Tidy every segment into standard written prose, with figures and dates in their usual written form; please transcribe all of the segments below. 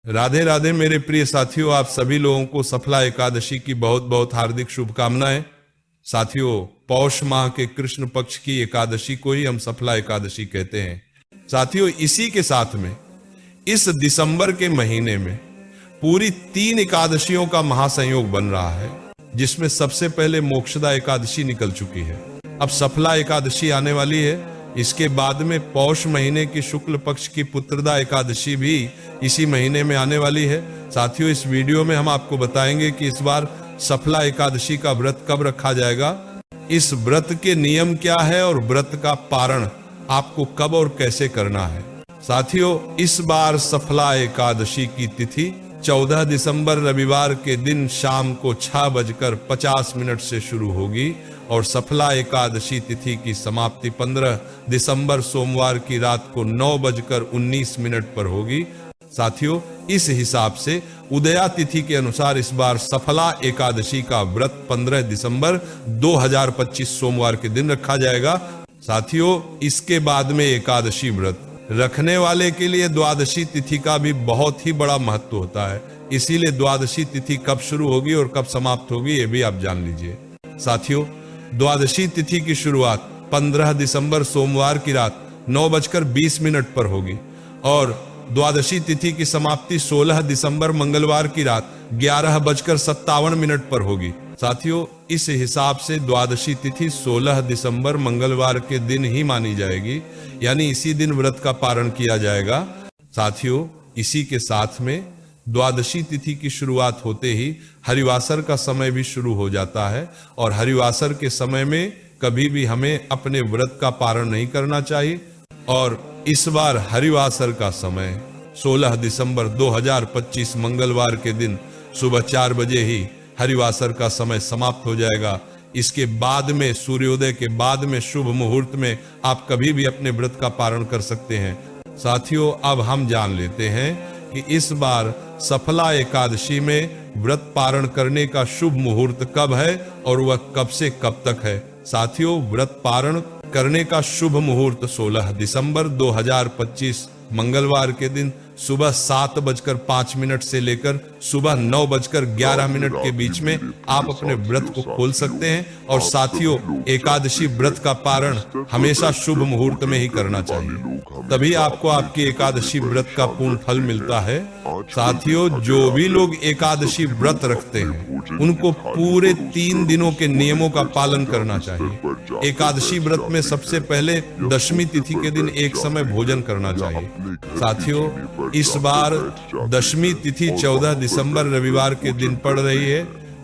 राधे राधे मेरे प्रिय साथियों, आप सभी लोगों को सफला एकादशी की बहुत बहुत हार्दिक शुभकामनाएं। साथियों, पौष माह के कृष्ण पक्ष की एकादशी को ही हम सफला एकादशी कहते हैं। साथियों, इसी के साथ में इस दिसंबर के महीने में पूरी 3 एकादशियों का महासंयोग बन रहा है, जिसमें सबसे पहले मोक्षदा एकादशी निकल चुकी है। अब सफला एकादशी आने वाली है। इसके बाद में पौष महीने की शुक्ल पक्ष की पुत्रदा एकादशी भी इसी महीने में आने वाली है। साथियों, इस वीडियो में हम आपको बताएंगे कि इस बार सफला एकादशी का व्रत कब रखा जाएगा, इस व्रत के नियम क्या है और व्रत का पारण आपको कब और कैसे करना है। साथियों, इस बार सफला एकादशी की तिथि 14 दिसंबर रविवार के दिन शाम को 6:50 से शुरू होगी और सफला एकादशी तिथि की समाप्ति 15 दिसंबर सोमवार की रात को 9:19 पर होगी। साथियों, इस हिसाब से उदया तिथि के अनुसार इस बार सफला एकादशी का व्रत 15 दिसंबर 2025 सोमवार के दिन रखा जाएगा। साथियों, इसके बाद में एकादशी व्रत रखने वाले के लिए द्वादशी तिथि का भी बहुत ही बड़ा महत्व होता है। इसीलिए द्वादशी तिथि कब शुरू होगी और कब समाप्त होगी ये भी आप जान लीजिए। साथियों, द्वादशी तिथि की शुरुआत 15 दिसंबर सोमवार की रात 9:20 पर होगी और द्वादशी तिथि की समाप्ति 16 दिसंबर मंगलवार की रात 11:57 पर होगी। साथियों, इस हिसाब से द्वादशी तिथि 16 दिसंबर मंगलवार के दिन ही मानी जाएगी, यानी इसी दिन व्रत का पारण किया जाएगा। साथियों, इसी के साथ में द्वादशी तिथि की शुरुआत होते ही हरिवासर का समय भी शुरू हो जाता है और हरिवासर के समय में कभी भी हमें अपने व्रत का पारण नहीं करना चाहिए। और इस बार हरिवासर का समय 16 दिसंबर 2025 मंगलवार के दिन सुबह 4 बजे ही हरिवासर का समय समाप्त हो जाएगा। इसके बाद में सूर्योदय के बाद में शुभ मुहूर्त में आप कभी भी अपने व्रत का पारण कर सकते हैं। साथियों, अब हम जान लेते हैं कि इस बार सफला एकादशी में व्रत पारण करने का शुभ मुहूर्त कब है और वह कब से कब तक है। साथियों, व्रत पारण करने का शुभ मुहूर्त 16 दिसंबर 2025 मंगलवार के दिन सुबह 7:05 से लेकर सुबह 9:11 के बीच में आप अपने व्रत को खोल सकते हैं। और साथियों, एकादशी व्रत का पारण हमेशा शुभ मुहूर्त में ही करना चाहिए, तभी आपको आपकी एकादशी व्रत का पूर्ण फल मिलता है। साथियों, जो भी लोग एकादशी व्रत रखते हैं उनको पूरे 3 दिनों के नियमों का पालन करना चाहिए। एकादशी व्रत में सबसे पहले दशमी तिथि के दिन एक समय भोजन करना चाहिए। साथियों, इस बार दशमी तिथि 14 दिसंबर रविवार के दिन पड़ रही है,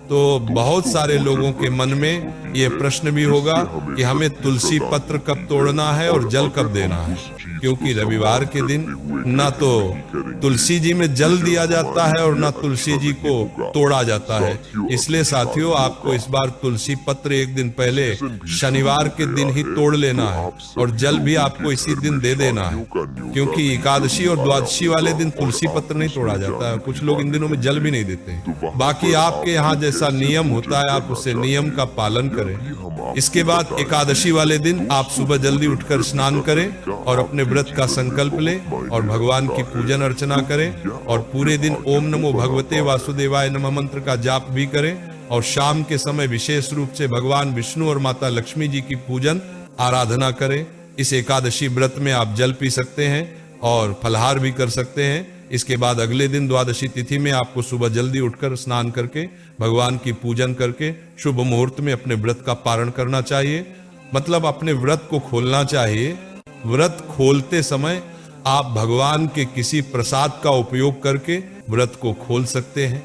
तो बहुत सारे लोगों के मन में ये प्रश्न भी होगा कि हमें तुलसी पत्र कब तोड़ना है और जल कब देना है, क्योंकि रविवार के दिन ना तो तुलसी जी में जल दिया जाता है और ना तुलसी जी को तोड़ा जाता है। इसलिए साथियों, आपको इस बार तुलसी पत्र एक दिन पहले शनिवार के दिन ही तोड़ लेना है और जल भी आपको इसी दिन दे देना है, क्योंकि एकादशी और द्वादशी वाले दिन तुलसी पत्र नहीं तोड़ा जाता है। कुछ लोग इन दिनों में जल भी नहीं देते हैं। बाकी आपके यहाँ जैसा नियम होता है आप उसे नियम का पालन करें। इसके बाद एकादशी वाले दिन आप सुबह जल्दी उठकर स्नान करें और अपने व्रत का संकल्प लें और भगवान की पूजन अर्चना करें और पूरे दिन ओम नमो भगवते वासुदेवाय नमः मंत्र का जाप भी करें। और शाम के समय विशेष रूप से भगवान विष्णु और माता लक्ष्मी जी की पूजन आराधना करें। इस एकादशी व्रत में आप जल पी सकते हैं और फलाहार भी कर सकते हैं। इसके बाद अगले दिन द्वादशी तिथि में आपको सुबह जल्दी उठकर स्नान करके भगवान की पूजन करके शुभ मुहूर्त में अपने व्रत का पारण करना चाहिए, मतलब अपने व्रत को खोलना चाहिए। व्रत खोलते समय आप भगवान के किसी प्रसाद का उपयोग करके व्रत को खोल सकते हैं।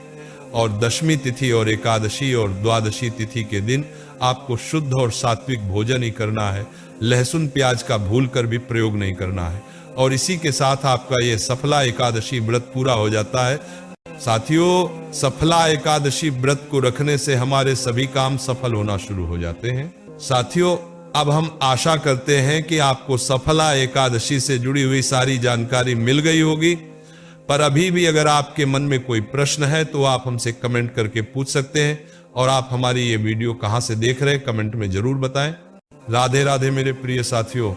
और दशमी तिथि और एकादशी और द्वादशी तिथि के दिन आपको शुद्ध और सात्विक भोजन ही करना है। लहसुन प्याज का भूल कर भी प्रयोग नहीं करना है। और इसी के साथ आपका ये सफला एकादशी व्रत पूरा हो जाता है। साथियों, सफला एकादशी व्रत को रखने से हमारे सभी काम सफल होना शुरू हो जाते हैं। साथियों, अब हम आशा करते हैं कि आपको सफला एकादशी से जुड़ी हुई सारी जानकारी मिल गई होगी, पर अभी भी अगर आपके मन में कोई प्रश्न है तो आप हमसे कमेंट करके पूछ सकते हैं। और आप हमारी ये वीडियो कहां से देख रहे हैं कमेंट में जरूर बताएं। राधे राधे मेरे प्रिय साथियों।